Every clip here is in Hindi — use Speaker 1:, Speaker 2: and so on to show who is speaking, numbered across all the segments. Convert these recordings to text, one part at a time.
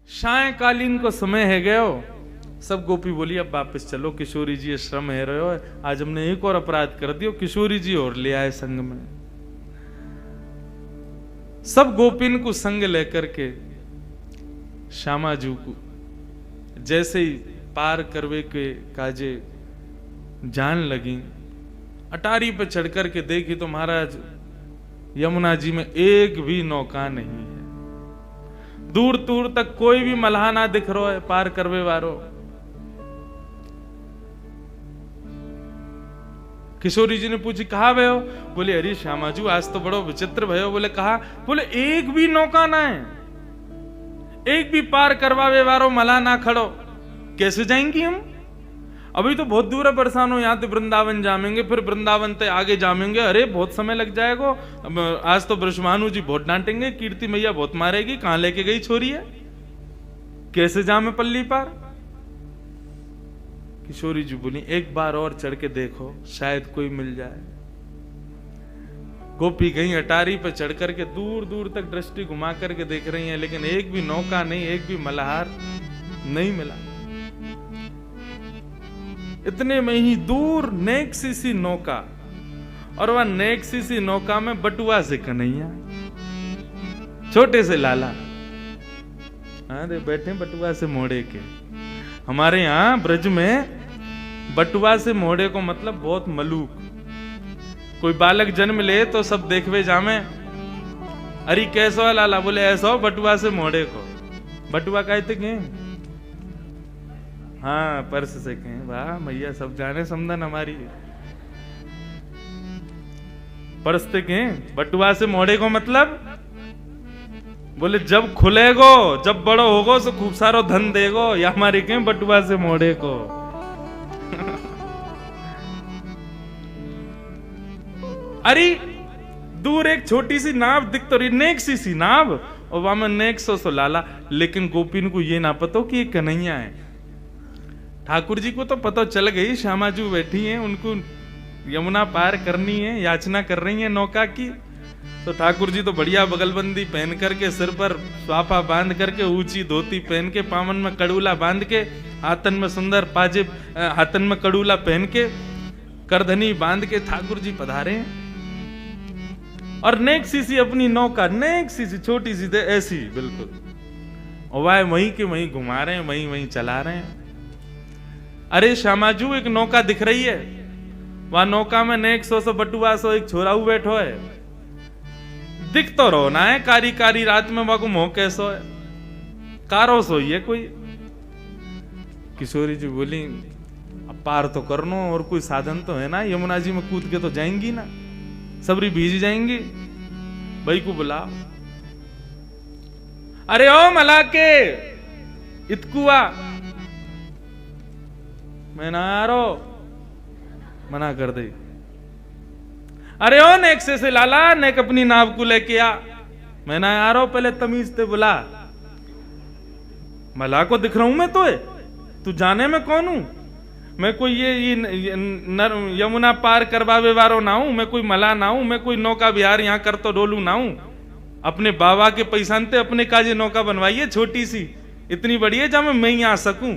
Speaker 1: सायकालीन को समय है गयो। सब गोपी बोली अब वापस चलो, किशोरी जी श्रम है रहे हो, आज हमने एक और अपराध कर दियो, किशोरी जी और ले आए संग में। सब गोपिन को संग लेकर के श्यामाजू को जैसे ही पार करवे के काजे जान लगी, अटारी पे चढ़ करके देखी तो महाराज यमुना जी में एक भी नौका नहीं है, दूर दूर तक कोई भी मल्हा ना दिख रहा है पार करवे वारो। किशोरी जी ने पूछी कहा भयो? बोले अरे श्यामाजू आज तो बड़ो विचित्र भयो। बोले कहा? बोले एक भी नौका ना है, एक भी पार करवावे वारो मल्हा ना खड़ो, कैसे जाएंगी हम? अभी तो बहुत दूर है, परेशान हो, यहाँ तो वृंदावन जामेंगे, फिर वृंदावन से आगे जामेंगे, अरे बहुत समय लग जाएगा। आज तो ब्रजमानु जी बहुत डांटेंगे, कीर्ति मैया बहुत मारेगी, कहां लेके गई छोरी है, कैसे जामे पल्ली पार? किशोरी जी बोली एक बार और चढ़ के देखो, शायद कोई मिल जाए। गोपी गई अटारी पर चढ़ करके दूर दूर तक दृष्टि घुमा करके देख रही हैं, लेकिन एक भी नौका नहीं, एक भी मल्हार नहीं मिला। इतने में ही दूर नेक सी नौका, और वह नेक सी नौका में बटुआ से कन्हैया, छोटे से लाला, अरे बैठे बटुआ से मोड़े के। हमारे यहां ब्रज में बटुआ से मोड़े को मतलब बहुत मलूक। कोई बालक जन्म ले तो सब देखवे जामे, अरे कैसो है लाला? बोले ऐसा बटुआ से मोड़े को। बटुआ कहते के? हाँ पर्स से कहें। वाह मैया सब जाने समझन हमारी। पर्स से कहें बटुआ से मोड़े को मतलब? बोले जब खुलेगो, जब बड़ो होगो तो खूब सारो धन देगो, या हमारी कहें बटुआ से मोड़े को। अरे दूर एक छोटी सी नाव दिख तो रही, नेक सी नाव, और वहां में नेक सो लाला, लेकिन गोपिन को ये ना पता कि ये कन्हैया है। ठाकुर जी को तो पता चल गई, श्यामाजू बैठी हैं, उनको यमुना पार करनी है, याचना कर रही है नौका की। तो ठाकुर जी तो बढ़िया बगलबंदी पहन करके, सिर पर स्वापा बांध करके, ऊंची धोती पहन के, पावन में कड़ूला बांध के, हाथन में सुंदर पाजेब, हाथन में कड़ूला पहन के, करधनी बांध के ठाकुर जी पधारे हैं। और नेक सी अपनी नौका, नेक सी छोटी सी ऐसी बिल्कुल, और वह वहीं के वहीं घुमा रहे हैं, वहीं वहीं चला रहे हैं। अरे श्यामाजू एक नौका दिख रही है, वह नौका में नेक सो बटुआ सो एक छोराऊ बैठो है, दिख तो रो ना है, कारी कारी रात में वह मोह कैसो है, कारो सो है कोई। किशोरी जी बोली अब पार तो करनो, और कोई साधन तो है ना, यमुना जी में कूद के तो जाएंगी ना, सबरी भीज जाएंगी। भाई को बुला, अरे ओ मला के इतकुआ, मैं ना आ रो, मना कर दे। अरे ओ नेक से लाला, नेक अपनी नाव को लेके आ, मैं ना आ रहा हूं, पहले तमीज से बुला। मला को दिख रहा हूं मैं तो, तू जाने में कौन हूं? मैं कोई ये यमुना पार करवावे वारो ना हूं, मैं कोई मला ना हूं, मैं कोई नौका बिहार यहां कर तो डोलू ना हूं। अपने बाबा के पैसा ते अपने काजे नौका बनवाइए छोटी सी, इतनी बड़ी है जब मैं ही आ सकूं,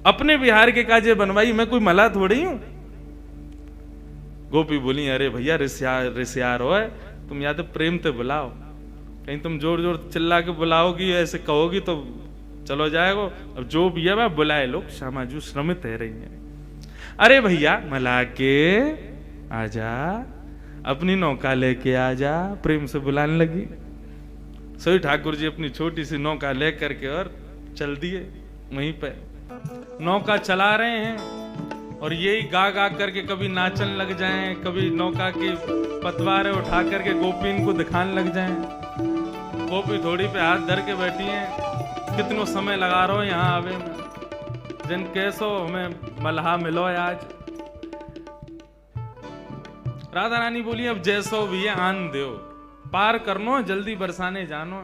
Speaker 1: अपने बिहार के काजे बनवाई, मैं कोई मला थोड़ी हूं। गोपी बोली अरे भैया रिश्यार हो है, तुम या तो प्रेम से बुलाओ, कहीं तुम जोर जोर चिल्ला के बुलाओगी, ऐसे कहोगी तो चलो जाएगो। अब जो भी है वह बुलाए लोग, श्यामाजू श्रमित है रही है। अरे भैया मला के आजा, अपनी नौका लेके आजा, प्रेम से बुलाने लगी। सोई ठाकुर जी अपनी छोटी सी नौका लेकर के और चल दिए। वहीं पे नौका चला रहे हैं, और यही गा गा करके कभी नाचन लग जाएं, कभी नौका की पतवारें उठा करके गोपी इनको दिखाने लग जाएं। गोपी थोड़ी पे हाथ धर के बैठी हैं, कितनो समय लगा रहो यहाँ आवे में, जिन कैसो हमें मल्हा मिलो आज। राधा रानी बोली अब जैसो भी है आन दो, पार करनो, जल्दी बरसाने जानो।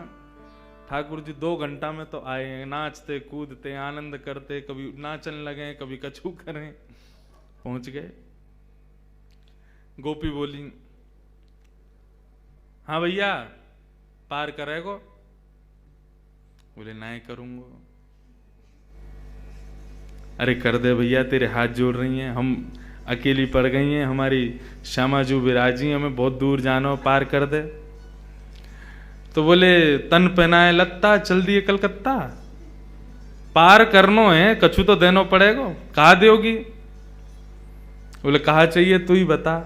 Speaker 1: ठाकुर जी 2 घंटा में तो आए, नाचते कूदते आनंद करते, कभी नाचन लगे, कभी कछू करें, पहुंच गए। गोपी बोली हाँ भैया पार करेगो? बोले नहीं करूंगा। अरे कर दे भैया, तेरे हाथ जोड़ रही हैं, हम अकेली पड़ गई हैं, हमारी श्यामा जू विराजी, हमें बहुत दूर जाना, पार कर दे। तो बोले तन पहनाए लत्ता, चल दिए कलकत्ता, पार करनो है, कछु तो देनो पड़ेगा, कहा दोगी? बोले कहा चाहिए तू ही बता।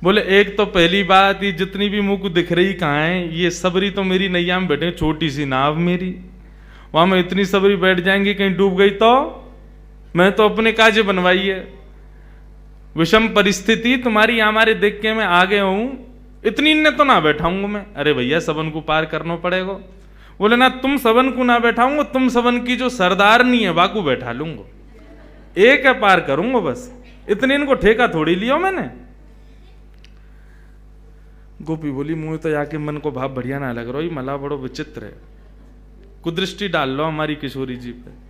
Speaker 1: बोले एक तो पहली बात, ये जितनी भी मुंह को दिख रही कहाँ है, ये सबरी तो मेरी नैया में बैठे, छोटी सी नाव मेरी, वहां में इतनी सबरी बैठ जाएंगी, कहीं डूब गई तो मैं तो अपने काजे बनवाई है, विषम परिस्थिति तुम्हारी हमारे देख के मैं आ गया हूं, इतनी ने तो ना बैठाऊंगा मैं। अरे भैया सबन को पार करना पड़ेगा। बोले ना तुम सबन को ना बैठाऊंगा, तुम सबन की जो सरदारनी है वाकू बैठा लूंगा, एक है पार करूंगा बस, इतने इनको ठेका थोड़ी लिया मैंने। गोपी बोली मुंह तो जाके मन को भाव बढ़िया ना लग रहा, ये मला बड़ो विचित्र है, कुदृष्टि डाल लो हमारी किशोरी जी पे।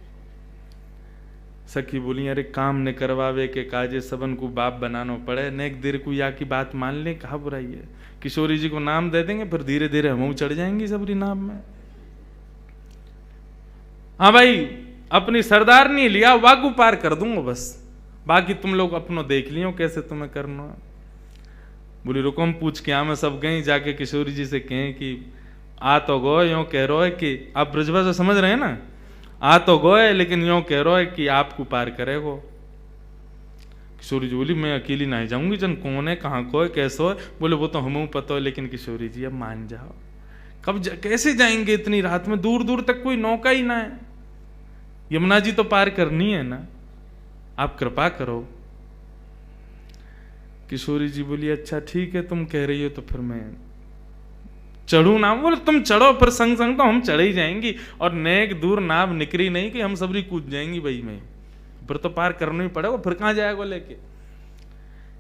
Speaker 1: सखी बोली अरे काम ने करवावे के काजे सबन को बाप बनाना पड़े, नेक देर को या की बात मान ले, कहा बुराई है। किशोरी जी को नाम दे देंगे, फिर धीरे धीरे हम चढ़ जाएंगी सबरी नाम में। हाँ भाई अपनी सरदार नहीं लिया, वाकू पार कर दूंगा बस, बाकी तुम लोग अपनो देख लियो कैसे तुम्हें करना। बोली रुको हम पूछ के मैं सब गई, जाके किशोरी जी से कहें कि आ तो गो यो कह रहा है कि आप ब्रजभाषा समझ रहे हैं ना, आ तो गोए लेकिन यूं कह रहा है कि आपको पार करेगो। किशोरी जी बोली मैं अकेली नहीं जाऊंगी, जन कौन है कहाँ को है कैसो है। बोले वो तो हमें पता है, लेकिन किशोरी जी अब मान जाओ, कब कैसे जाएंगे इतनी रात में, दूर दूर तक कोई नौका ही ना है, यमुना जी तो पार करनी है ना, आप कृपा करो। किशोरी जी बोली अच्छा ठीक है तुम कह रही हो तो फिर मैं चढ़ू ना। बोले तुम चढ़ो, फिर संग संग तो हम चढ़ ही जाएंगी, और नेक दूर नाव निकरी नहीं कि हम सबरी कूद जाएंगी भाई में, फिर तो पार करना ही पड़ेगा, फिर कहां जाएगा लेके।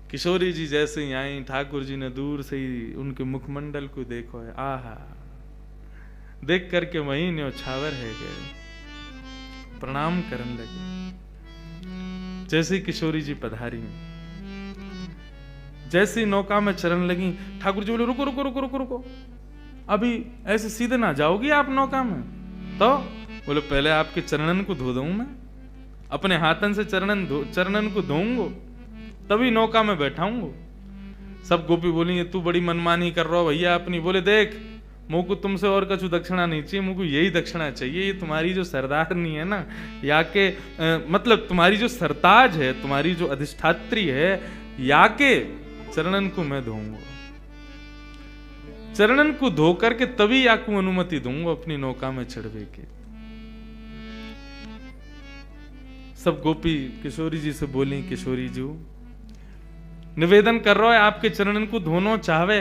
Speaker 1: किशोरी जी जैसे ही आई, ठाकुर जी ने दूर से ही उनके मुखमंडल को देखो है, आहा, देख करके वही न्योछावर है गए, प्रणाम करने लगे। जैसे किशोरी जी पधारी, जैसी नौका में चरण लगी, ठाकुर जी बोले रुको रुको रुको रुको रुको, अभी ऐसे सीधे ना जाओगी आप नौका में। तो बोले पहले आपके चरणन को धो दूं मैं, अपने हाथन से चरणन को धोऊंगा तभी नौका में बैठाऊंगा। सब गोपी बोली तू बड़ी मनमानी कर रहा हो भैया अपनी। बोले देख मुझ को तुमसे और कछु दक्षिणा नहीं चाहिए, मुझको यही दक्षिणा चाहिए, ये तुम्हारी जो सरदारनी है ना, या के मतलब तुम्हारी जो सरताज है, तुम्हारी जो अधिष्ठात्री है, या के चरणन को मैं धोऊंगा, चरणन को धो करके तभी आपको अनुमति दूंगा अपनी नौका में चढ़वे के। सब गोपी किशोरी जी से बोली किशोरी जी निवेदन कर रहा है आपके चरणन को धोनो चाहवे,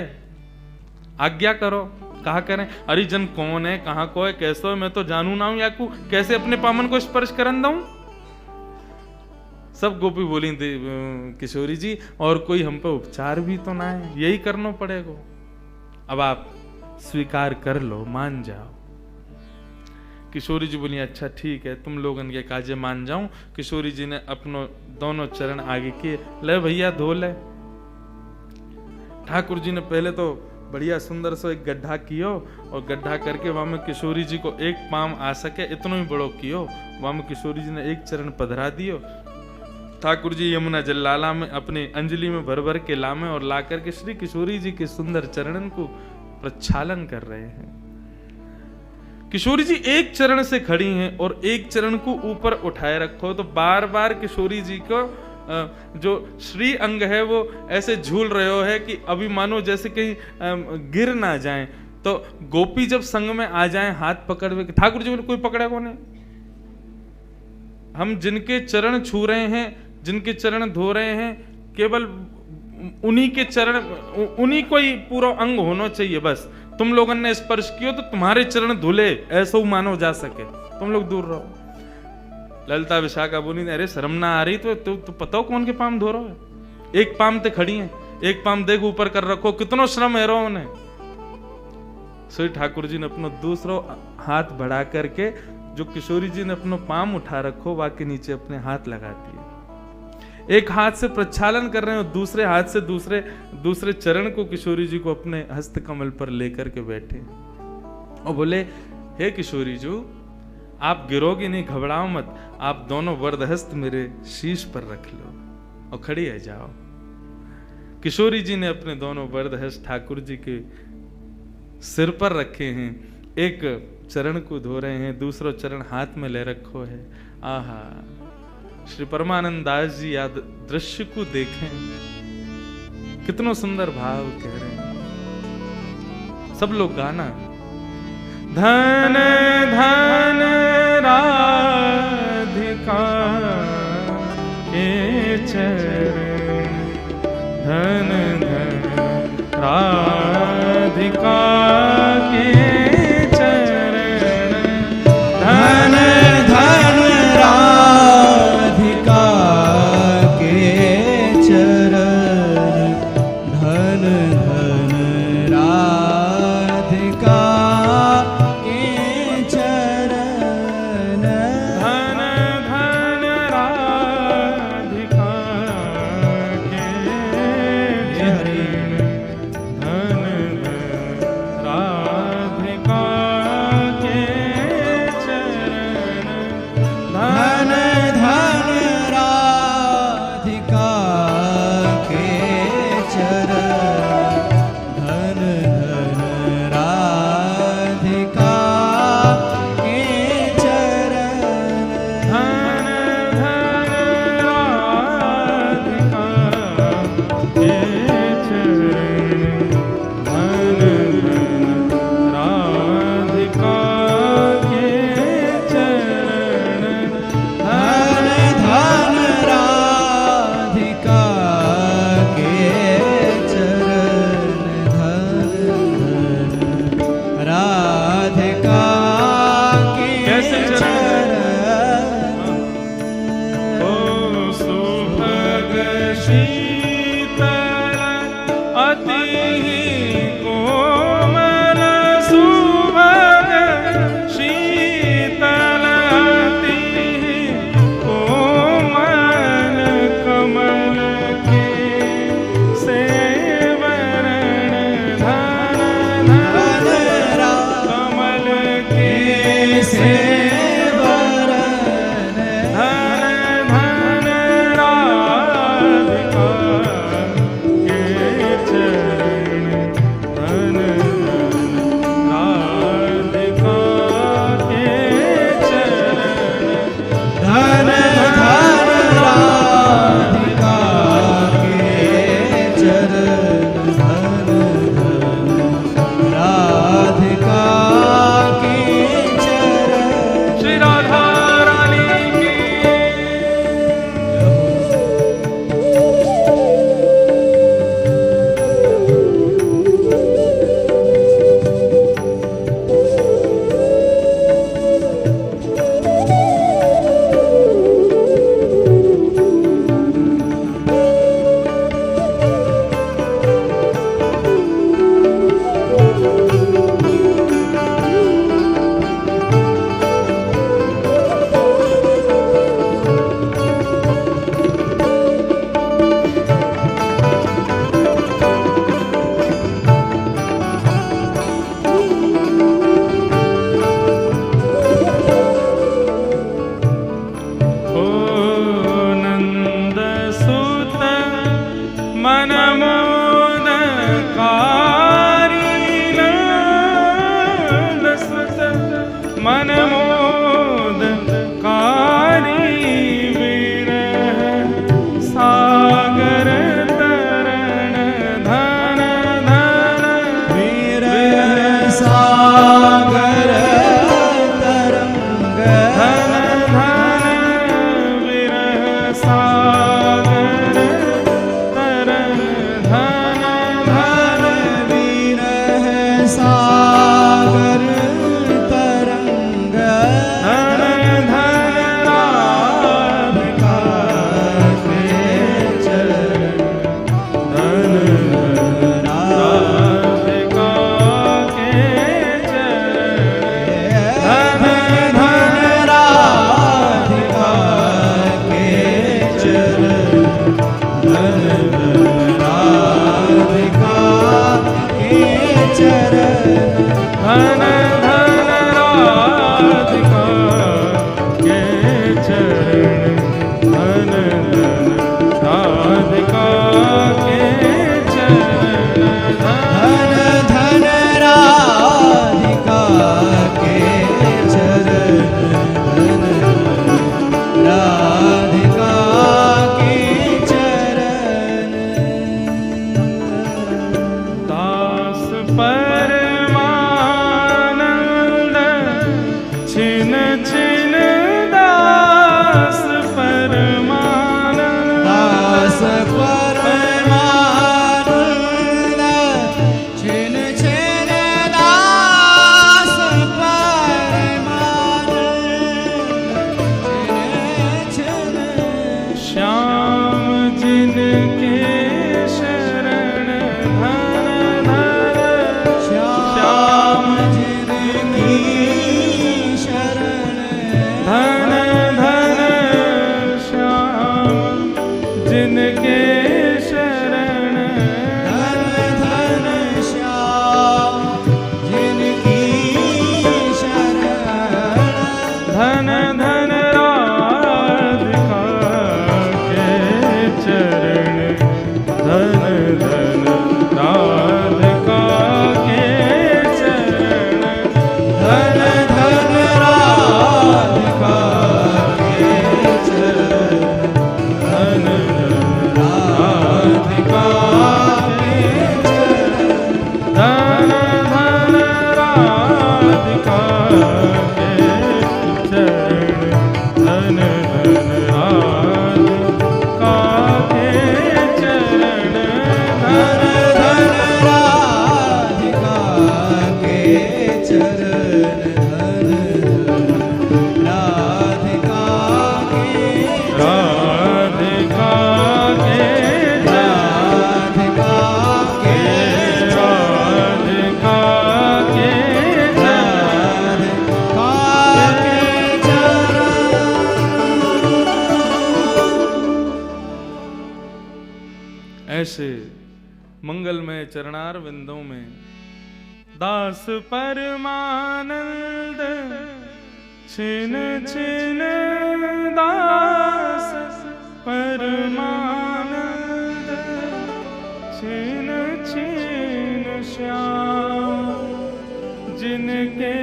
Speaker 1: आज्ञा करो। कहा करें? अरे जन कौन है कहां को है कैसो है मैं तो जानू ना हूं, या को कैसे अपने पामन को स्पर्श करन दूं। सब गोपी बोली किशोरी जी और कोई हम पे उपचार भी तो ना है, यही करना पड़ेगा, अब आप स्वीकार कर लो, मान जाओ। किशोरी जी बोली अच्छा ठीक है तुम लोगन के काजे मान जाऊं। किशोरी जी ने अपनो दोनों चरण आगे किए, ले भैया धो ले। ठाकुर जी ने पहले तो बढ़िया सुंदर सो एक गड्ढा कियो, और गड्ढा करके वहां में किशोरी जी को एक पाम आ सके इतना ही बड़ो कियो, वहां में किशोरी जी ने एक चरण पधरा दियो। ठाकुर जी यमुना जल लाला में अपने अंजलि में भर भर के लामे और ला करके श्री किशोरी जी के सुंदर चरणन को प्रक्षालन कर रहे हैं। किशोरी जी एक चरण से खड़ी हैं और एक चरण को ऊपर उठाए रखो, तो बार बार किशोरी जी को जो श्री अंग है वो ऐसे झूल रहे हो है कि अभी मानो जैसे कहीं गिर ना जाएं। तो गोपी जब संग में आ जाएं हाथ पकड़ हुए, ठाकुर जी कोई पकड़ेगा नहीं, हम जिनके चरण छू रहे हैं, जिनके चरण धो रहे हैं, केवल उन्हीं के चरण, उन्हीं को ही पूरा अंग होना चाहिए। बस तुम लोगों ने स्पर्श किया तो तुम्हारे चरण धुले ऐसा मानो जा सके, तुम लोग दूर रहो। ललिता विशाखा बोली अरे शर्म ना आ रही तो पता कौन के पाम धो रहा है, एक पाम ते खड़ी है, एक पाम देख ऊपर कर रखो, कितनो श्रम है रहो उन्हें। सो ठाकुर जी ने अपना दूसरा हाथ बढ़ा करके जो किशोरी जी ने अपना पाम उठा रखो वाके नीचे अपने हाथ लगा दिए, एक हाथ से प्रक्षालन कर रहे हैं और दूसरे हाथ से दूसरे चरण को किशोरी जी को अपने हस्त कमल पर लेकर के बैठे और बोले हे किशोरी जो, आप गिरोगी नहीं, घबराओ मत, आप दोनों वरदहस्त मेरे शीश पर रख लो और खड़ी है जाओ। किशोरी जी ने अपने दोनों वरदहस्त ठाकुर जी के सिर पर रखे हैं, एक चरण को धो रहे हैं, दूसरा चरण हाथ में ले रखो है। आहा, श्री परमानंद दास जी याद दृश्य को देखें, कितना सुंदर भाव कह रहे हैं। सब लोग गाना, धन धन राधिका के चरण, धन धन राधिका के चरण,
Speaker 2: धन धन राधिका के चरण, धन धन राधिका के चरण,
Speaker 1: धन धन राधिका के चरण, धन धन राधिका के चरण,
Speaker 2: धन धन राधिका के चरण, धन धन राधिका के चरण,
Speaker 1: धन धन राधिका के चरण, धन धन राधिका के चरण,
Speaker 2: धन धन राधिका के चरण, धन धन राधिका के
Speaker 1: कैसे चरण?
Speaker 2: चरण,
Speaker 1: ओ सुभग शीतल अति कोमल, सुभग शीतल अति कोमल, कमल के सेवरण, धन धन कमल के
Speaker 2: सेवरण,
Speaker 1: धन धन राधिका के चरण, धन धन राधिका के चरण,
Speaker 2: धन धन राधिका के चरण, धन धन राधिका के चरण।
Speaker 1: श्री राधा रानी की ओ नंद सुत मन मोद कारी, नंद सुत मन मोद कारी, विरह सागर तरण, धन धन
Speaker 2: विरह सागर तरंग,
Speaker 1: धन धन विरह सागर तरण, धन
Speaker 2: धन विरह सागर तरंग,
Speaker 1: चरणार विंदों में। दास परमानंद छिन छिन दास परमानंद छिन छिन श्याम जिनके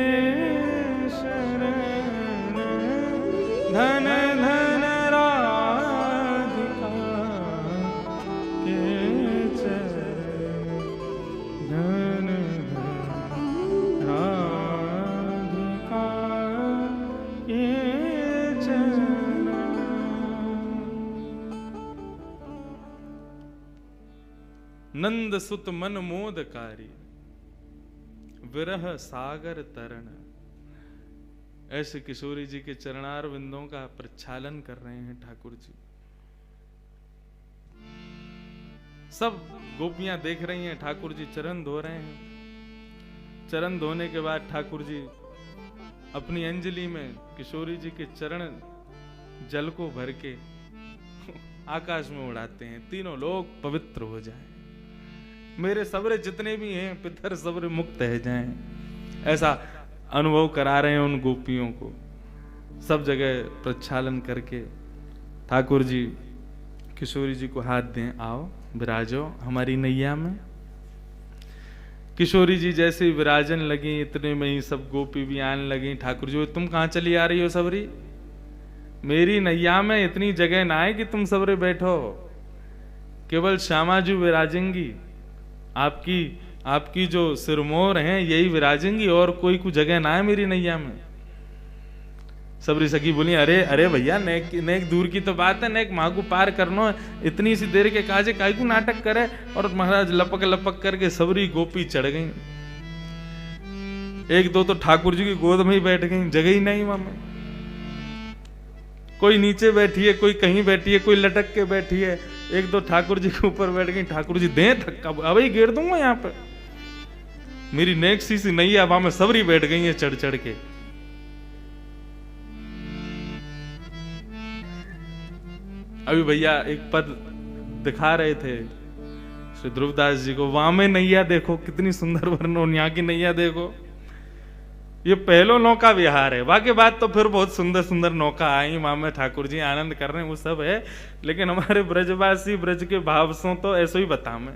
Speaker 1: शरण धन धन राधिका के चरण धन धन राधिका के चरण। नंद सुत मन मोदकारी विरह सागर तरण। ऐसे किशोरी जी के चरणार विंदों का प्रक्षालन कर रहे हैं ठाकुर जी। सब गोपियां देख रही हैं, ठाकुर जी चरण धो रहे हैं। चरण धोने के बाद ठाकुर जी अपनी अंजलि में किशोरी जी के चरण जल को भर के आकाश में उड़ाते हैं, तीनों लोग पवित्र हो जाएं, मेरे सबरे जितने भी हैं पितर सबरे मुक्त है जाएं। ऐसा अनुभव करा रहे हैं उन गोपियों को। सब जगह प्रक्षालन करके ठाकुर जी किशोरी जी को हाथ दें, आओ विराजो हमारी नैया में। किशोरी जी जैसे ही विराजन लगी, इतने में ही सब गोपी भी आने लगी। ठाकुर जी, तुम कहाँ चली आ रही हो सबरी? मेरी नैया में इतनी जगह ना है कि तुम सबरे बैठो, केवल श्यामा जी विराजेंगी। आपकी जो सिरमोर हैं यही विराजेंगी, और कोई कुछ जगह ना है मेरी नैया में। सबरी सखी बोली, अरे अरे भैया, नेक दूर की तो बात है, नेक माँ को पार करनो है, इतनी सी देर के काजे काई को नाटक करे। और महाराज लपक लपक करके सबरी गोपी चढ़ गई। एक दो तो ठाकुर जी की गोद में ही बैठ गई, जगह ही नहीं वहां में। कोई नीचे बैठी है, कोई कहीं बैठी है, कोई लटक के बैठी है। एक दो ठाकुर जी के ऊपर बैठ गई। ठाकुर जी दें धक्का, अभी गिर दूंगा यहाँ पे। मेरी नेक सी नैया वहां में सबरी बैठ गई है चढ़ चढ़ के। अभी भैया एक पद दिखा रहे थे श्री ध्रुवदास जी को, वहां में नैया देखो कितनी सुंदर वर्णन, यहाँ की नैया देखो। ये पहलो नौका विहार है, बाकी बात तो फिर बहुत सुंदर सुंदर नौका आई, वहां में ठाकुर जी आनंद कर रहे हैं, वो सब है। लेकिन हमारे ब्रजवासी ब्रज के भाव सो तो ऐसो ही बता मैं।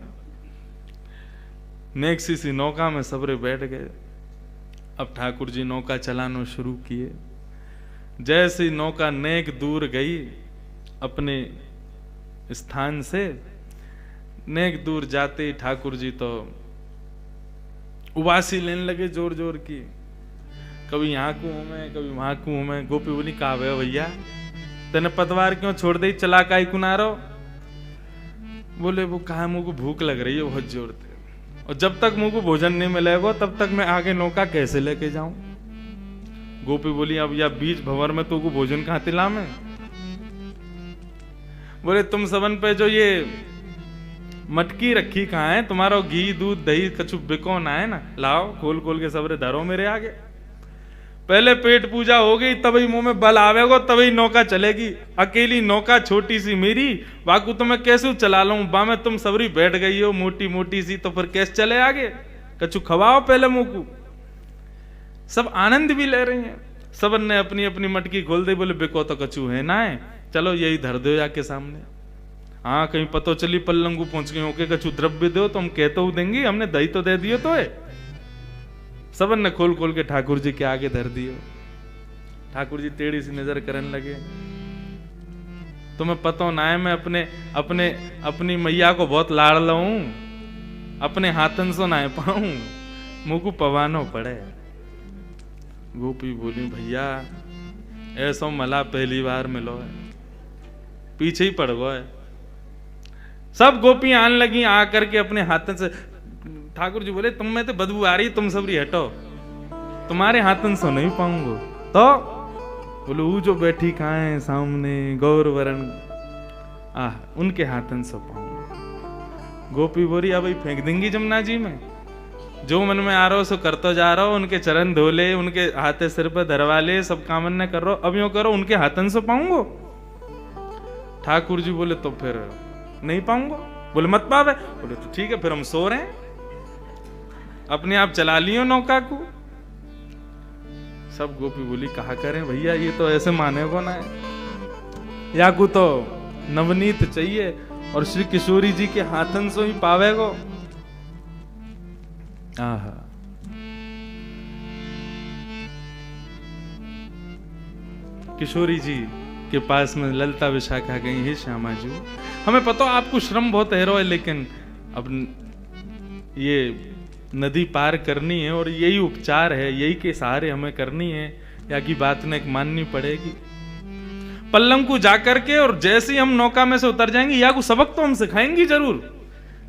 Speaker 1: नेक सी नौका में सबरे बैठ गए। अब ठाकुर जी नौका चलाना शुरू किए। जैसी नौका नेक दूर गई अपने स्थान से, नेक दूर जाते ठाकुर जी तो उबासी लेने लगे जोर जोर की। कभी यहाँ को हूं मैं, कभी वहां को हूं मैं। गोपी बोली, कहा भैया तेने पतवार क्यों छोड़ दे, चला काई कुनारो? बोले, वो कहा मुंह को भूख लग रही है बहुत जोर से, और जब तक मुंह को भोजन नहीं मिलेगा तब तक मैं आगे नौका कैसे लेके जाऊं। गोपी बोली, अब या बीच भंवर में तो को भोजन कहां तिला में? बोले, तुम सबन पे जो ये मटकी रखी कहाँ है? तुम्हारा घी दूध दही कछु बिको ना है ना, लाओ खोल खोल के सबरे धरो मेरे आगे। पहले पेट पूजा हो गई, तभी मुंह में बल आवेगा, तभी नौका चलेगी। अकेली नौका छोटी सी मेरी, बाकू तो मैं कैसे चला लूं? बा में तुम सबरी बैठ गई हो मोटी मोटी सी, तो फिर कैसे चले आगे? कछु खवाओ पहले मुंह को। सब आनंद भी ले रही हैं। सबन ने अपनी अपनी मटकी खोल दी। बोले, बिको तो कछु है ना है, चलो यही धर दो जाके सामने। हाँ, कहीं पतो चली पल्लंगू पहुंच गए होके, कछु द्रव्य दो तो हम कहते देंगे, हमने दही तो दे दियो तो है। सबन ने खोल खोल के ठाकुर जी के आगे धर दियो। ठाकुर जी टेढ़ी सी नजर करने लगे। तुम्हें पतो ना है, मैं अपनी मैया को बहुत लाड़ लूं, अपने हाथन सो ना पाऊं, मुंह को पवानो पड़े। गोपी बोली, भैया ऐसा मला पहली बार मिलो है, पीछे ही पड़ गो है। सब गोपी आने लगी आकर के अपने हाथन से। ठाकुर जी बोले, तुम में तो बदबू आ रही, तुम सबरी हटो, तुम्हारे हाथन से नहीं पाऊंगा। तो बोले, वो जो बैठी कहाँ है सामने गौर वरण, उनके हाथन से पाऊंगा। गोपी बोली, अब फेंक देंगी जमुना जी में, जो मन में आ रहा हो सो करते जा रहा हो। उनके चरण धो ले, उनके हाथे सिर पर धरवा ले, सब कामन ने कर रहा हो, अब यूं करो उनके हाथन से पाऊंगा। ठाकुर जी बोले, तो फिर नहीं पाऊंगा। बोले मत पावे। बोले तो ठीक है, फिर हम सो रहे हैं, अपने आप चला लियो नौका को। सब गोपी बोली कहा करें भैया, ये तो ऐसे माने को ना है, या को तो नवनीत चाहिए और श्री किशोरी जी के हाथन से ही पावेगो। आहा, किशोरी जी के पास में ललता विशाखा गई, हे श्यामा जी हमें पता आपको श्रम बहुत है, लेकिन अब ये नदी पार करनी है और यही उपचार है, यही के सहारे हमें करनी है, या की बात ने माननी पड़ेगी। पल्लम को जाकर के और जैसे ही हम नौका में से उतर जाएंगे, या को सबक तो हम सिखाएंगे जरूर,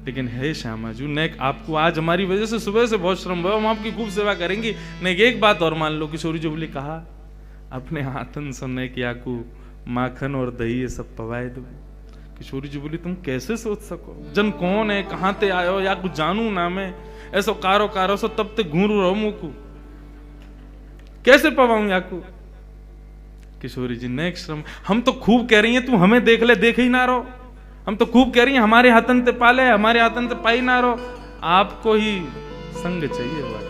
Speaker 1: लेकिन हे श्यामा जी नेक आपको आज हमारी वजह से सुबह से बहुत श्रम हुआ, हम आपकी खूब सेवा करेंगे। नेक एक बात और मान लो, किशोरी जी बोली कहा अपने हाथन सुनने की याकू माखन और दही ये सब पवाए दो। किशोरी जी बोली तुम कैसे सोच सको, जन कौन है, कहां ते आयो, या कुछ जानू ना मैं, ऐसो कारो कारो सो तब ते घूरू रहो मुकू, कैसे पवाऊं याकू। किशोरी जी नेक श्रम, हम तो खूब कह रही हैं तू हमें देख ले, देख ही ना रहो, हम तो खूब कह रही हैं हमारे हाथन ते पाले, हमारे हाथन ते पाई ना रहो, आपको ही संग चाहिए वाकई।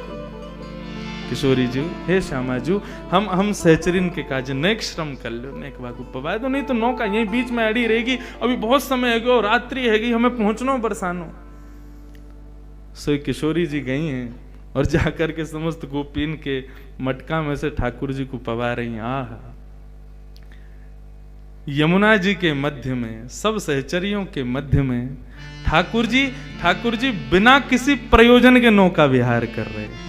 Speaker 1: किशोरी जी हे श्यामा जी हम सहचरिन के काज नेक श्रम कर लो, नेक वाकू पवाए दो, नहीं तो नौका यही बीच में अड़ी रहेगी, अभी बहुत समय है गो, रात्रि हैगी, हमें पहुंचना बरसानो। सो किशोरी जी गई हैं और जाकर के समस्त गोपीन के मटका में से ठाकुर जी को पवा रही हैं। आहा, यमुना जी के मध्य में, सब सहचरियों के मध्य में ठाकुर जी बिना किसी प्रयोजन के नौका विहार कर रहे हैं।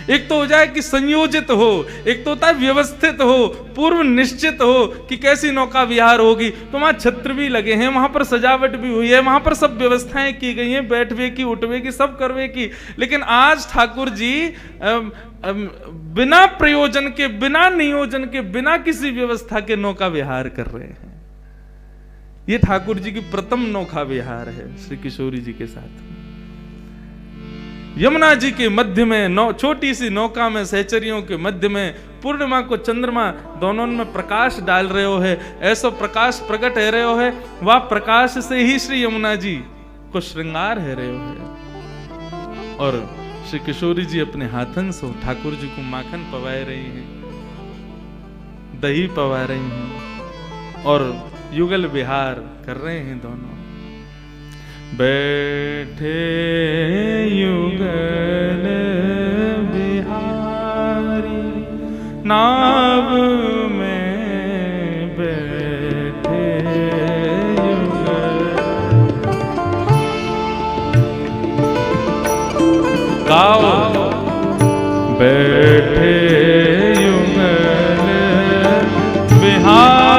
Speaker 1: एक तो हो जाए कि संयोजित हो, एक तो होता है व्यवस्थित हो, पूर्व निश्चित हो कि कैसी नौका विहार होगी, तो वहां छत्र भी लगे हैं, वहां पर सजावट भी हुई है, वहां पर सब व्यवस्थाएं की गई हैं, बैठवे की, उठवे की, सब करवे की। लेकिन आज ठाकुर जी बिना प्रयोजन के, बिना नियोजन के, बिना किसी व्यवस्था के नौका विहार कर रहे हैं। ये ठाकुर जी की प्रथम नौका विहार है श्री किशोरी जी के साथ। यमुना जी के मध्य में छोटी सी नौका में, सहचरियों के मध्य में, पूर्णिमा को चंद्रमा दोनों में प्रकाश डाल रहे हो है, ऐसा प्रकाश प्रकट है रहे हो है, वह प्रकाश से ही श्री यमुना जी को श्रृंगार है रहे हो है। और श्री किशोरी जी अपने हाथन से ठाकुर जी को माखन पवाए रही हैं, दही पवा रही हैं और युगल विहार कर रहे हैं दोनों। बैठे युगल बिहारी नाव में बैठे युगल, गाओ बैठे युगल बिहारी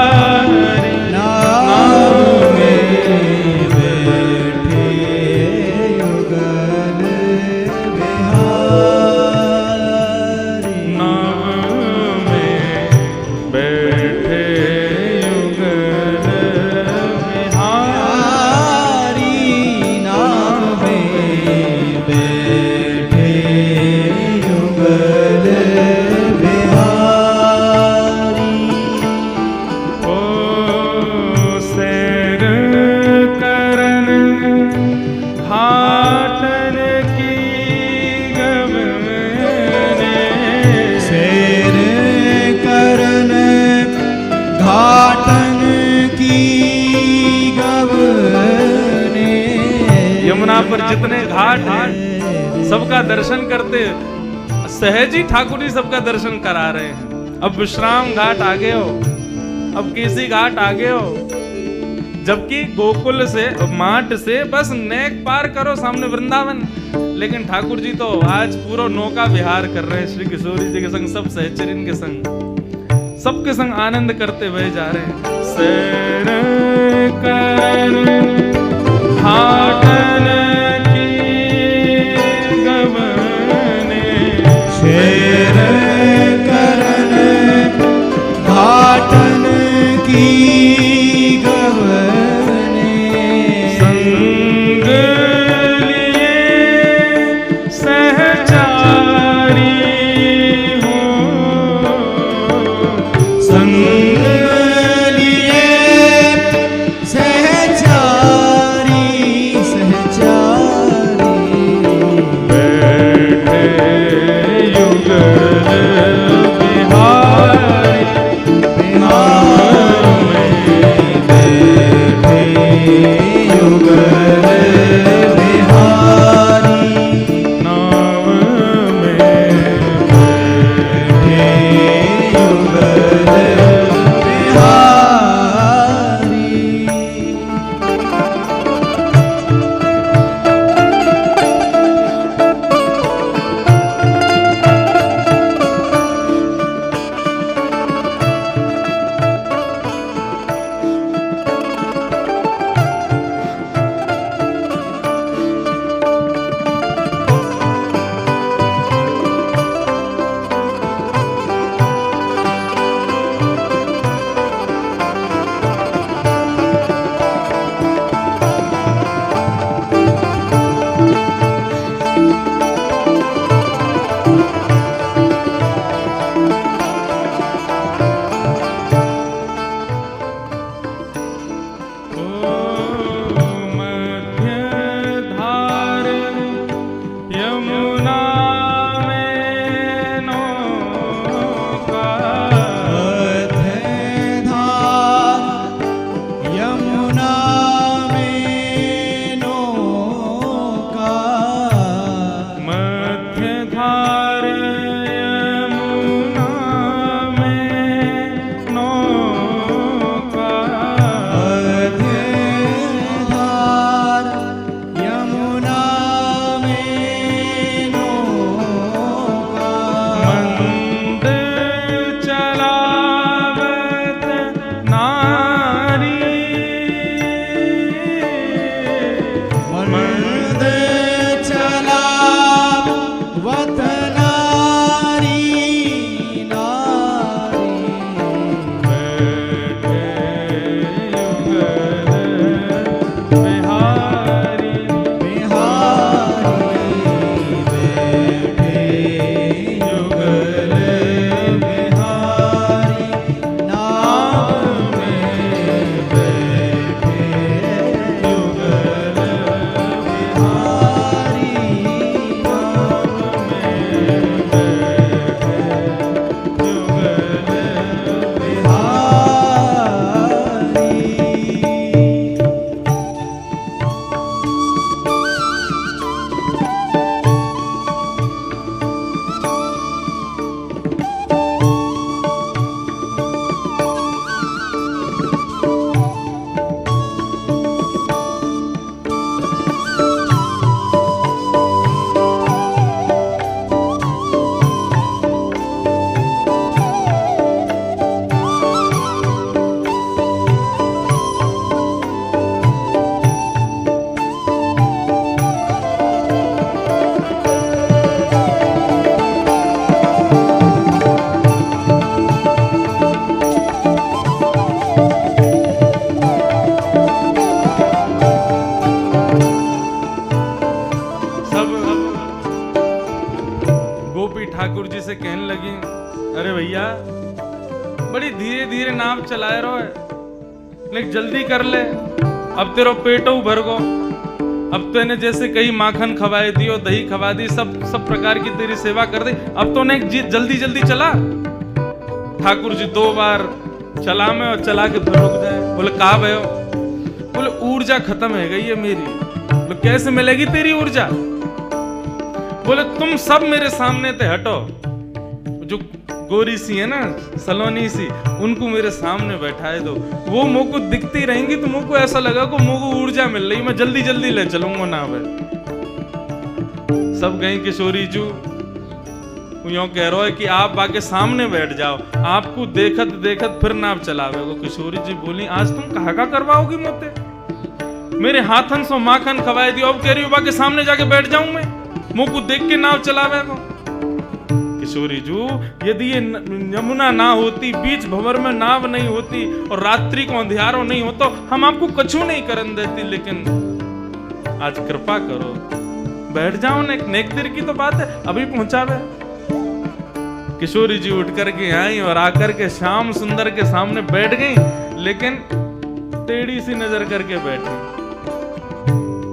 Speaker 1: पर जितने घाट हैं सबका दर्शन करते, सहज ही ठाकुर जी सबका दर्शन करा रहे हैं। अब विश्राम घाट आगे हो, अब केसी घाट आगे हो, जबकि गोकुल से माट से बस नेक पार करो सामने वृंदावन। लेकिन ठाकुर जी तो आज पूरा नौका विहार कर रहे हैं श्री किशोरी जी के संग, सब सहचरिन के संग, सबके संग आनंद करते हुए जा रहे हैं। सैर करन घाटन
Speaker 2: शेर करन घाटन की गवने,
Speaker 1: संग लिए सहचारी हो,
Speaker 2: संग लिए सहचारी
Speaker 1: भैया बड़ी धीरे धीरे नाव चलाए रहो है, लेकिन जल्दी कर ले, अब तेरा पेटो भर गो। अब तो इन्हें जैसे कहीं माखन खवाए दियो, दही खवा दी, सब प्रकार की तेरी सेवा कर दी, अब तो उन्हें जल्दी जल्दी चला। ठाकुर जी 2 बार चला में और चला के फिर रुक जाए। बोले कहा भयो? बोले ऊर्जा खत्म है गई है मेरी। बोले कैसे मिलेगी तेरी ऊर्जा? बोले तुम सब मेरे सामने ते हटो, जो गोरी सी है ना, सलोनी सी, उनको मेरे सामने बैठाए दो, वो मुंह को दिखती रहेंगी तो मुंह को ऐसा लगा को मुंह को ऊर्जा मिल रही, मैं जल्दी जल्दी ले चलूंगा ना। वे सब गई किशोरी जू यूं कह रहा है कि आप आके सामने बैठ जाओ, आपको देखत देखत फिर नाव चलावे। किशोरी जी बोली आज तुम कहा करवाओगी मोते? मेरे हाथन सो माखन खवाए दियो, अब कह रही हो बाके सामने जाके बैठ जाऊं मैं, मुंह को देख के नाव चलावे को। किशोरी जू यदि ये यमुना ना होती, बीच भंवर में नाव नहीं होती और रात्रि को अंधियारो नहीं होता, हम आपको कछु नहीं करन देती, लेकिन आज कृपा करो बैठ जाओ। नेक देर की तो बात है, अभी पहुंचावे। किशोरी जी उठ करके आई और आकर के श्याम सुंदर के सामने बैठ गई, लेकिन टेढ़ी सी नजर करके बैठी,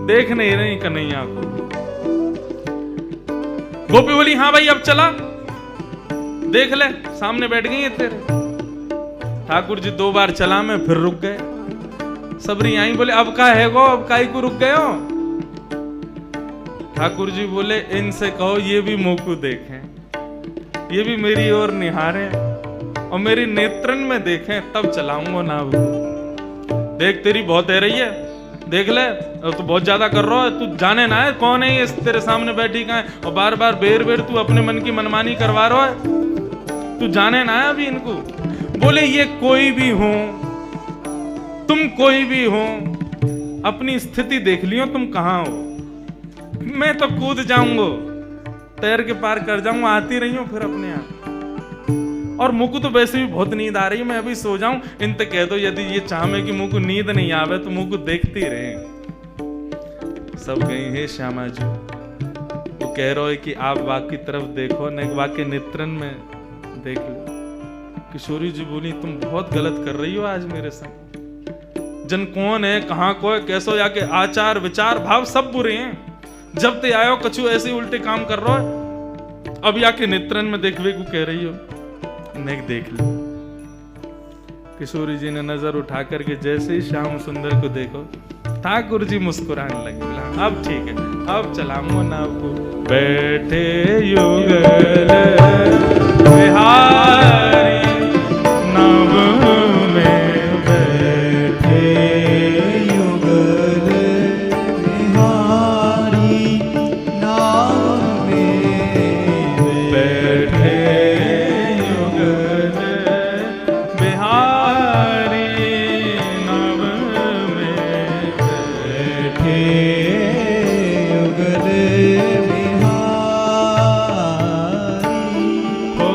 Speaker 1: देख नहीं रही कन्हैया को। गोपी बोली हाँ भाई अब चला, देख ले सामने बैठ गई है तेरे। ठाकुर जी 2 बार चला में फिर रुक गए। सबरी आई बोले अब का है गो, अब काई को रुक गए हो? ठाकुर जी बोले इनसे कहो ये भी मुंह को देखें, ये भी मेरी ओर निहारें और मेरी नेत्रन में देखें, तब चलाऊंगा नाव। देख तेरी बहुत है रही है, देख ले, तू बहुत ज्यादा कर रहा है, तू जाने ना है कौन है ये तेरे सामने बैठी कहाँ है, और बार बार बेर बेर तू अपने मन की मनमानी करवा रहा है, तू जाने ना है अभी इनको। बोले ये कोई भी हो, तुम कोई भी हो, अपनी स्थिति देख लियो तुम कहां हो, मैं तो कूद जाऊंगा, तैर के पार कर जाऊंगा, आती रही हूं फिर अपने आप। और मुझको तो वैसे भी बहुत नींद आ रही है, मैं अभी सो जाऊं, इनते कह दो यदि ये चाहे कि मुझको नींद नहीं आवे तो मुझको देखती रहे। सब गई है श्यामा जी, वो कह रहा है कि आप वाक की तरफ देखो, न वाक के नेत्रन में देख लो। किशोरी जी बोली तुम बहुत गलत कर रही हो आज मेरे संग, जन कौन है, कहां को है, कैसो, या के आचार विचार भाव सब बुरे हैं, जब ते आयो कछु ऐसे उल्टे काम कर रहा है, अब या के नेत्रन में देखवे को कह रही हो, नेक देख लो। किशोरी जी ने नजर उठा करके जैसे ही श्याम सुंदर को देखो, ठाकुर जी मुस्कुराने लगे, बोला अब ठीक है, अब चलाऊंगा नाव को। बैठे युगल बिहारी नाव में,
Speaker 2: बैठे युगल बिहारी नाव में,
Speaker 1: बैठे युगल बिहारी नाव में,
Speaker 2: बैठे युगल बिहारी।
Speaker 1: हो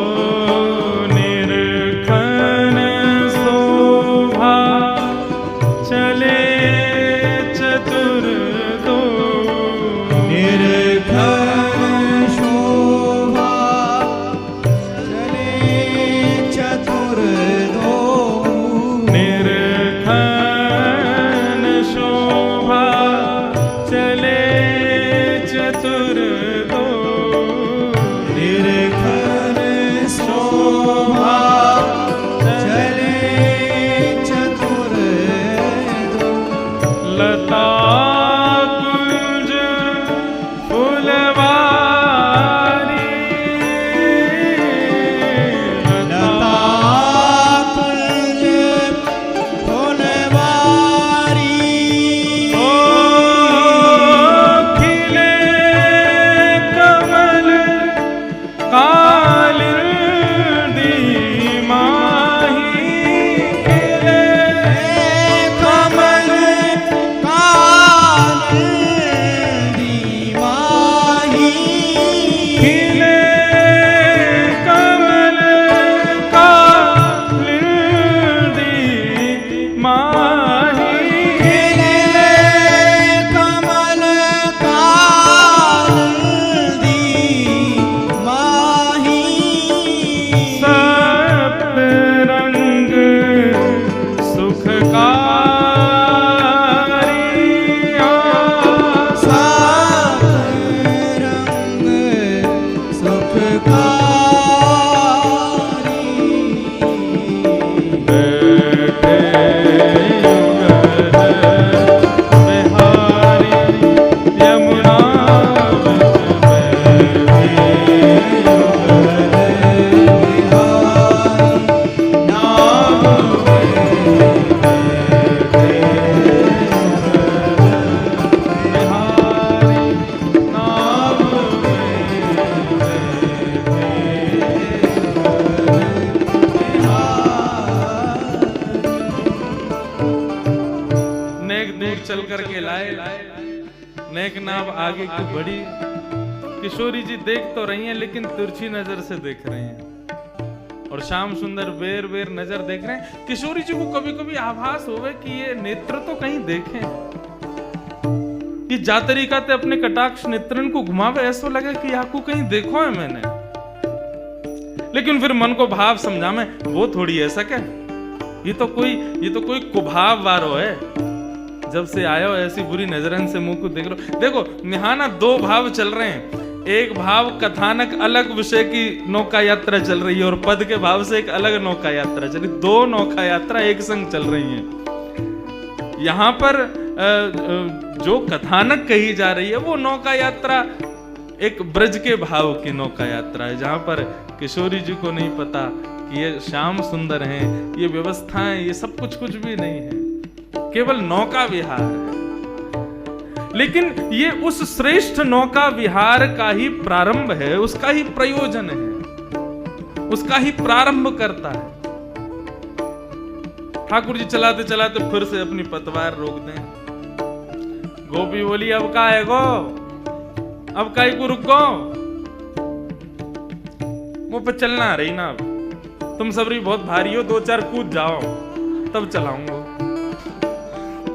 Speaker 1: करके लाए। नेक नाव आगे की बढ़ी। किशोरी जी देख तो रही हैं लेकिन तिरछी नजर से देख रही हैं और श्याम सुंदर बेर बेर नजर देख रहे हैं। किशोरी जी को कभी कभी आभास होवे कि ये नेत्र तो कहीं देखें, ये जा तरीका ते अपने कटाक्ष नेत्रन को घुमावे, ऐसा लगे कि आपको कहीं देखो है मैंने। लेकिन फिर मन को भाव समझा में वो थोड़ी ऐसा क्या, ये तो कोई कुभाव वारो है। जब से आयो ऐसी बुरी नजरन से मुंह को देख लो। देखो निहाना दो भाव चल रहे हैं, एक भाव कथानक अलग विषय की नौका यात्रा चल रही है और पद के भाव से एक अलग नौका यात्रा चल रही, दो नौका यात्रा एक संग चल रही है। यहां पर जो कथानक कही जा रही है वो नौका यात्रा एक ब्रज के भाव की नौका यात्रा है, जहां पर किशोरी जी को नहीं पता कि ये श्याम सुंदर हैं, ये व्यवस्थाएं, ये सब कुछ भी नहीं है, केवल नौका विहार है। लेकिन ये उस श्रेष्ठ नौका विहार का ही प्रारंभ है, उसका ही प्रयोजन है, उसका ही प्रारंभ करता है। ठाकुर जी चलाते चलाते फिर से अपनी पतवार रोक दें। गोपी बोली अब का है गो, अब काई को रुको, मुंह पे चलना रही ना, अब तुम सबरी बहुत भारी हो, दो चार कूद जाओ तब चलाऊंगा।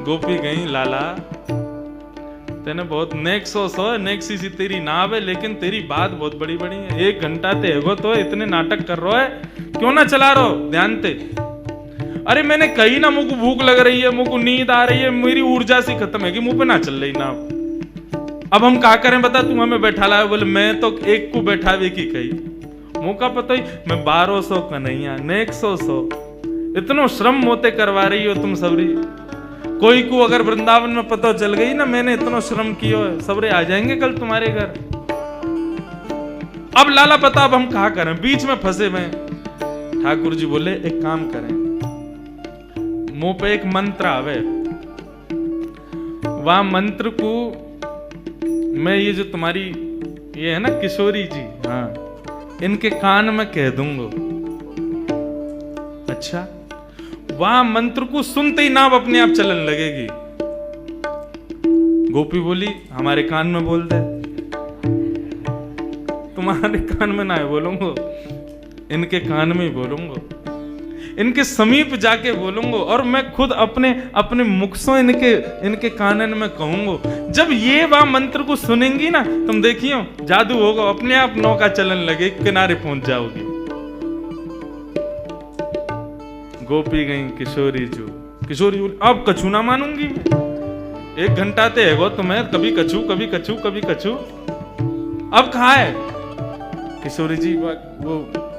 Speaker 1: गोपी गई लाला तेने बहुत नेक नेक सी तेरी नाव है, लेकिन तेरी बात बहुत बड़ी बड़ी है। 1 घंटा ते एगो तो इतने नाटक कर रहा है, क्यों ना चला रहो ध्यान ते। अरे मैंने कही ना मुझको भूख लग रही है, मुझको नींद आ रही है, मेरी ऊर्जा सी खत्म है कि मुंह पे ना चल रही नाव। अब हम क्या करें बता, तू हमें बैठा लाए। बोले मैं तो एक को बैठावे की कही, मुंह का पता ही मैं 1200 कन्हैया नेक 100 इतनो श्रम मोते करवा रही हो तुम सबरी। कोई को अगर वृंदावन में पता चल गई ना मैंने इतना श्रम किया है, सबरे आ जाएंगे कल तुम्हारे घर। अब लाला पता अब हम कहा करें, बीच में फंसे में। ठाकुर जी बोले एक काम करें, मुंह पे एक मंत्र आवे, वह मंत्र को मैं ये जो तुम्हारी ये है ना किशोरी जी, हाँ इनके कान में कह दूंगा। अच्छा, वह मंत्र को सुनते ही नाव अपने आप चलन लगेगी। गोपी बोली हमारे कान में बोल दे। तुम्हारे कान में ना बोलूंगा, इनके कान में ही बोलूंगा, इनके समीप जाके बोलूंगा और मैं खुद अपने मुख से इनके कानन में कहूंगा। जब ये वह मंत्र को सुनेंगी ना तुम देखियो जादू होगा, अपने आप नौका चलन लगे, किनारे पहुंच जाओगी। गोपी गई किशोरी बोली अब कछु ना मानूंगी मैं, 1 घंटा ते है तुम्हें, कभी कछु कभी कछु कभी कछु, अब कहा है। किशोरी जी वो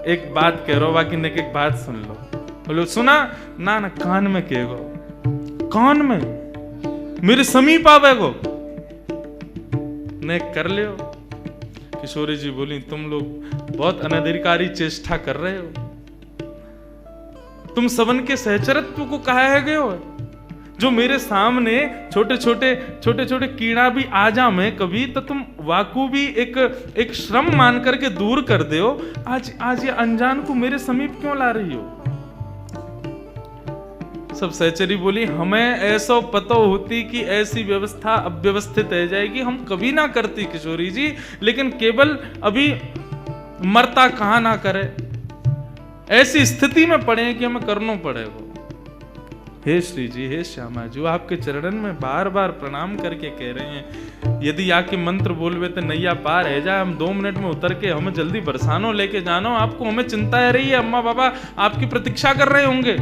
Speaker 1: एक बात कह रहा बाकी एक बात सुन लो। बोलो सुना ना ना कान में कहेगो, कान में मेरे समीप आवेगो ने कर लियो। किशोरी जी बोली तुम लोग बहुत अनधिकारी चेष्टा कर रहे हो, तुम सबन के सहचरत्व को कहा है गए हो। जो मेरे सामने छोटे छोटे कीड़ा भी आ जा मैं कभी, तो तुम वाकू भी एक श्रम मान करके दूर कर दे हो। आज ये अनजान को मेरे समीप क्यों ला रही हो। सब सहचरी बोली हमें ऐसा पता होती कि ऐसी व्यवस्था अव्यवस्थित रह जाएगी, हम कभी ना करती किशोरी जी, लेकिन केवल अभी मरता कहां ना करे, ऐसी स्थिति में पड़े कि हमें करना पड़ेगा। हे श्री जी, हे श्यामा जी, आपके चरणन में बार बार प्रणाम करके कह रहे हैं, यदि आके मंत्र बोलवे तो नैया पार है जाए, हम 2 मिनट में उतर के हमें जल्दी बरसानो लेके जानो, आपको हमें चिंता है रही है, अम्मा बाबा आपकी प्रतीक्षा कर रहे होंगे।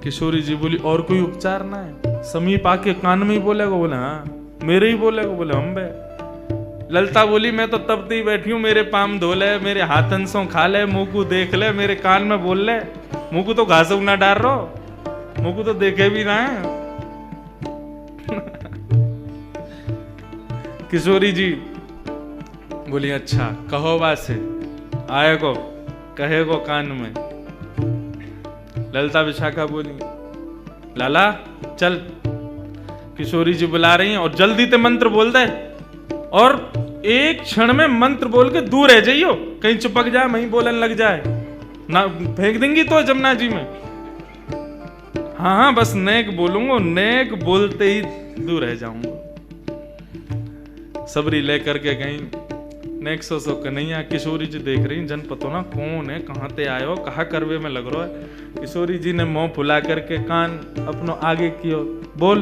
Speaker 1: किशोरी जी बोली और कोई उपचार ना है, समीप आके कान में ही बोलेगा। बोले हाँ मेरे ही बोलेगा। बोले हम बे। ललता बोली मैं तो तब तक बैठी हूं, मेरे पाम धो ले, मेरे हाथन सो खा ले, मुंह को देख ले, मेरे कान में बोल ले, मुंह को तो घास ना डाल रो, मुंह को तो देखे भी ना है। किशोरी जी बोली अच्छा कहो वासे आए को कहे को कान में। ललता विशाखा बोली लाला चल, किशोरी जी बुला रही हैं और जल्दी ते मंत्र बोल दे, और एक क्षण में मंत्र बोल के दूर रह जाइयो, कहीं चिपक जाए वहीं बोलन लग जाए ना, फेंक देंगी तो जमुना जी में। हाँ हाँ बस नेक बोलूंगा, नेक बोलते ही दूर रह जाऊंगा। सबरी लेकर के गई नेक सो कन्हैया। किशोरी जी देख रही जन पतो ना कौन है, कहाँ ते आयो, कहाँ करवे में लग रहा है। किशोरी जी ने मुंह फुला करके कान अपनो आगे कियो, बोल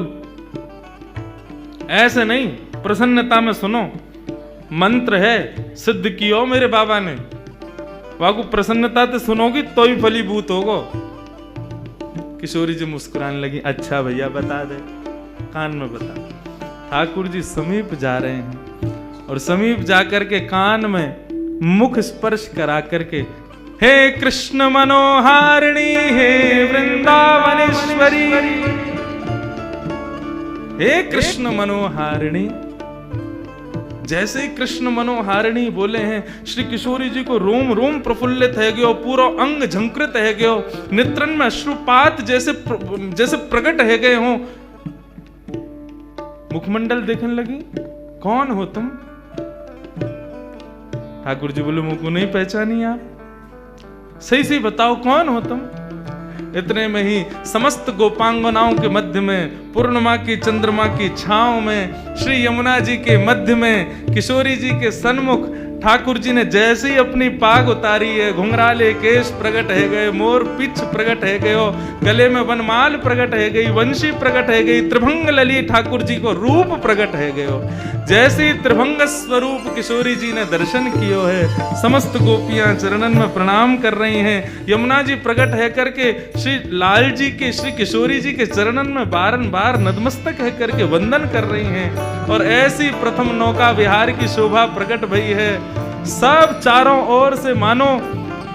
Speaker 1: ऐसे नहीं, प्रसन्नता में सुनो, मंत्र है सिद्ध कियो मेरे बाबा ने, वाकू प्रसन्नता से सुनोगी तो ही फलीभूत होगो। किशोरी जी मुस्कुराने लगी, अच्छा भैया बता दे, कान में बता। ठाकुर जी समीप जा रहे हैं और समीप जाकर के कान में मुख स्पर्श करा करके, हे कृष्ण मनोहारिणी, हे वृंदावनेश्वरी, हे कृष्ण मनोहारिणी। जैसे ही कृष्ण मनोहारिणी बोले हैं, श्री किशोरी जी को रोम रोम प्रफुल्लित है गयो, पूरा अंग झंकृत है गयो, नेत्रन में अश्रुपात जैसे प्रकट है गए हो। मुखमंडल देखने लगी, कौन हो तुम? ठाकुर जी बोले, मुझको नहीं पहचानी आप, सही से बताओ कौन हो तुम? इतने में ही समस्त गोपांगनाओं के मध्य में, पूर्णिमा की चंद्रमा की छांव में, श्री यमुना जी के मध्य में, किशोरी जी के सन्मुख ठाकुर जी ने जैसे ही अपनी पाग उतारी है, घुंघराले केश प्रकट है गए, मोर पिछ प्रकट है गयो, गले में वनमाल प्रकट है गई, वंशी प्रकट है गई, त्रिभंग लली ठाकुर जी को रूप प्रकट है गयो। जैसे ही त्रिभंग स्वरूप किशोरी जी ने दर्शन कियो है, समस्त गोपियां चरणन में प्रणाम कर रही हैं। यमुना जी प्रकट है करके श्री लाल जी के, श्री किशोरी जी के चरणन में बारंबार नतमस्तक है करके वंदन कर रही हैं। और ऐसी प्रथम नौका विहार की शोभा प्रकट भई है। सब चारों ओर से मानो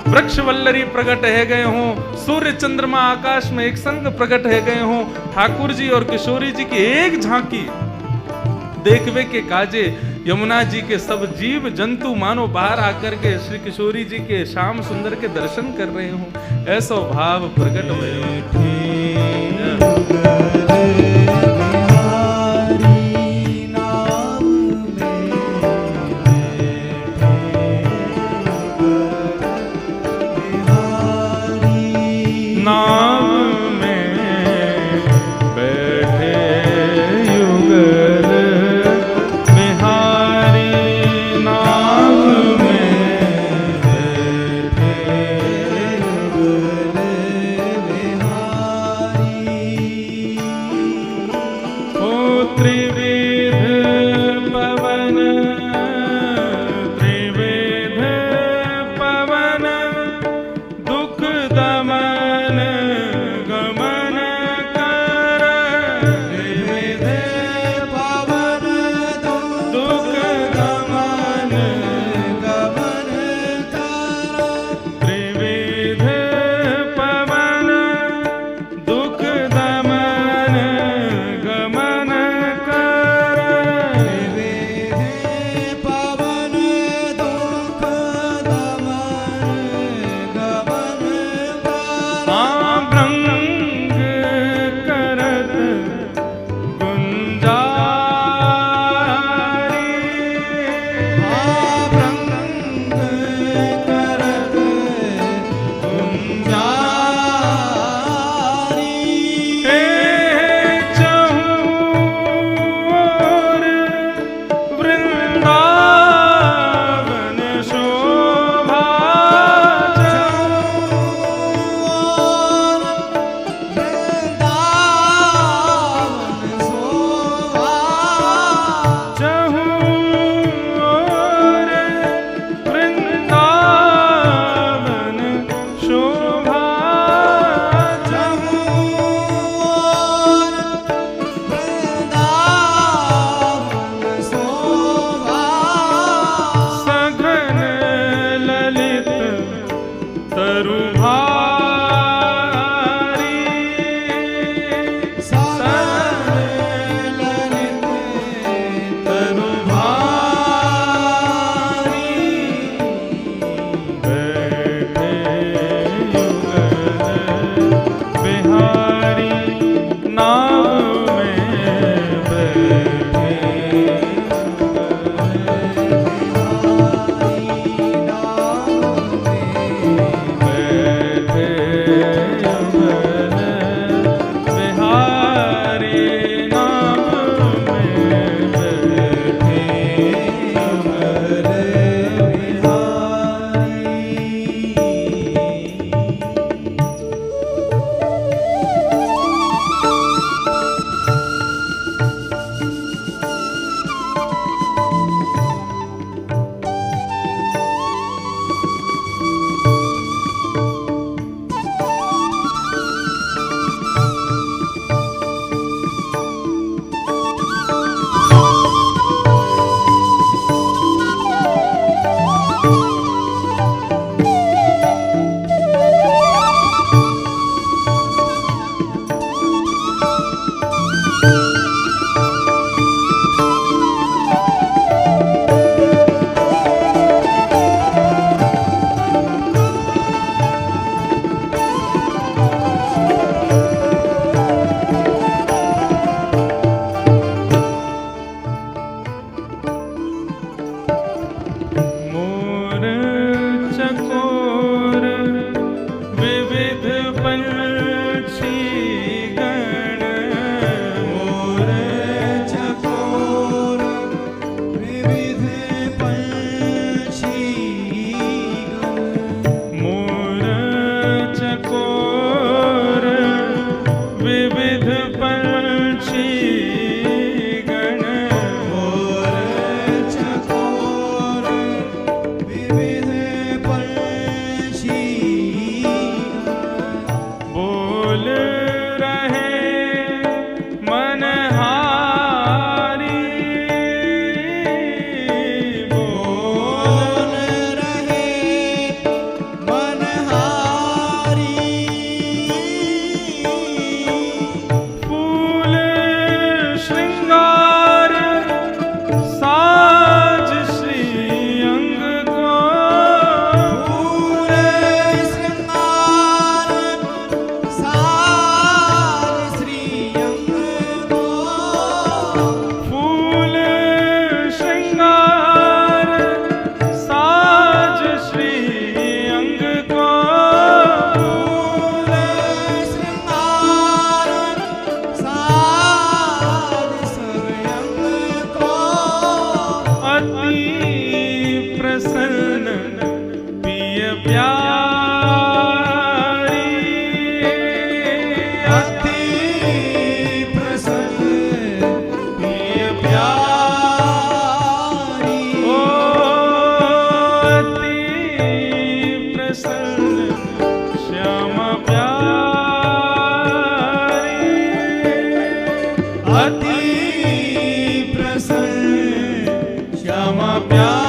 Speaker 1: वृक्ष वल्लरी प्रकट है गए हों, सूर्य चंद्रमा आकाश में एक संग प्रकट है गए हों। ठाकुर जी और किशोरी जी की एक झांकी देखवे के काजे यमुना जी के सब जीव जंतु मानो बाहर आकर के श्री किशोरी जी के श्याम सुंदर के दर्शन कर रहे हों, ऐसा भाव प्रकट भय। नाम में बैठे युगल बिहारी, नाम में बैठे युगल बिहारी। ओ त्रिविध पवन, त्रिविध पवन, दुख दमन गमन कर, त्रिविध पवन दुख दमन गमन कर, त्रिविध पवन दुख दमन गमन कर, त्रिविध पवन दुख दमन गमन कर। भ्रंग करत गुंजारी, भ्रंग करत गुंजारी। चहुँ ओर वृंदावन शोभा, सघन ललित तरु भारी, सघन ललित तरु भारी। बैठे युगल बिहारी, नाम में बैठे युगल बिहारी, नाम में बैठे प्यारी
Speaker 2: अति प्रसन्न प्रिय प्यारी
Speaker 1: ओ अति प्रसन्न श्यामा प्यारी
Speaker 2: अति प्रसन्न श्यामा प्यारी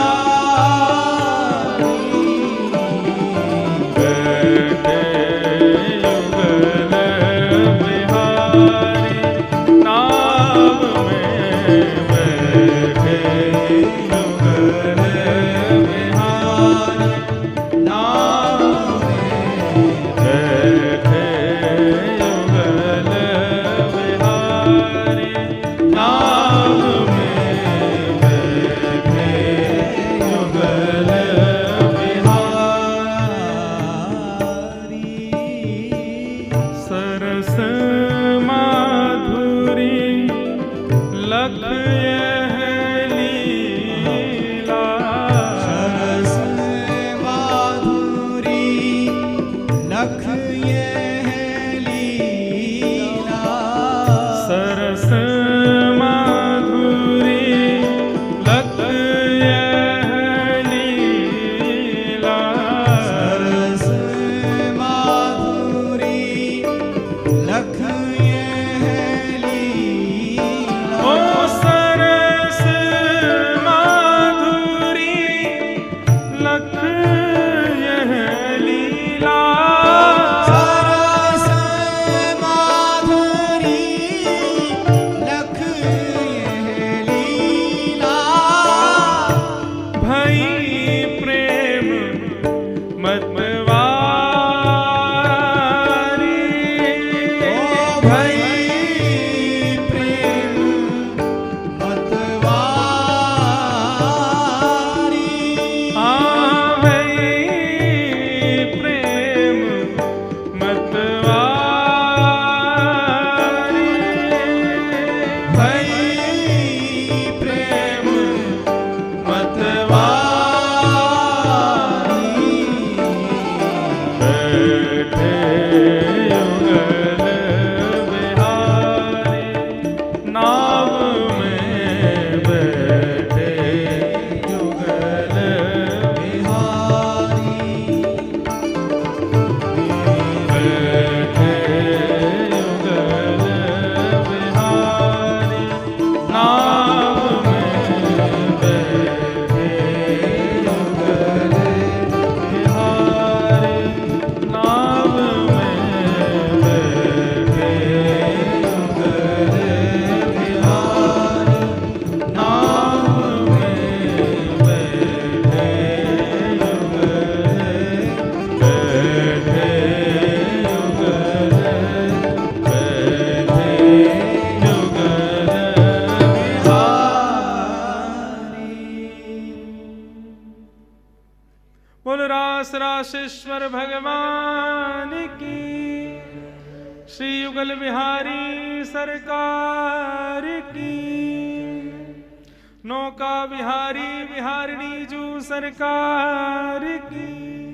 Speaker 1: सरस माधुरी लख यह लीला
Speaker 2: सरस माधुरी लख यह लीला
Speaker 1: सरस माधुरी लख यह लीला
Speaker 2: सरस माधुरी लख यह लीला
Speaker 1: ओ सरस माधुरी लख यह लीला
Speaker 2: सरस माधुरी लख यह लीला
Speaker 1: भई प्रेम मतवारी
Speaker 2: ओ भई प्रेम मतवारी
Speaker 1: भई प्रेम मतवारी
Speaker 2: भई प्रेम मतवारी
Speaker 1: बैठे युगल बिहारी नाव में बैठे युगल
Speaker 2: बिहारी
Speaker 1: बैठे युगल बिहारी नाव में बैठे युगल बिहारी नाव में बैठे युगल बिहारी नाव में बैठे बोल रास रासेश्वर भगवान की श्री युगल बिहारी सरकार की नौका बिहारी बिहारिणी जू सरकार की